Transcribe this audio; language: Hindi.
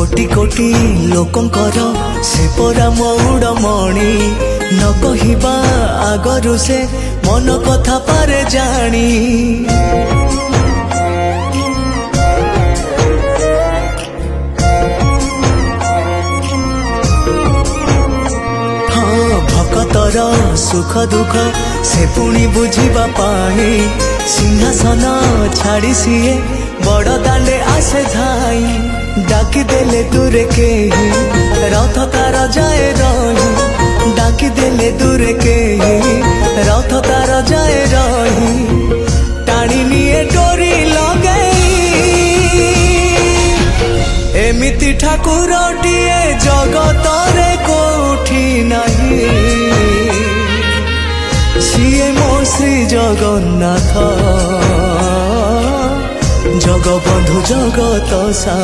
कोटि कोटि लोकंकर से परा मौड़मणि न कहिबा आगरु से मन कथा पारे जानी। हाँ भक्तर सुख दुख से पुणी बुझिबा पाई सिंहासन छाड़ी सीए बड़ दांडे आसे धाई। डाकी देले दूरे के ही रथ तार जाए रही। डाकी देले दूरे के ही रथ तार जाए रही। टाणी निये डोरी लगई एमिति ठाकुरटिए जगतरे कोठी नहीं। सिए मो श्री जगन्नाथ जगबंधु जगत सा।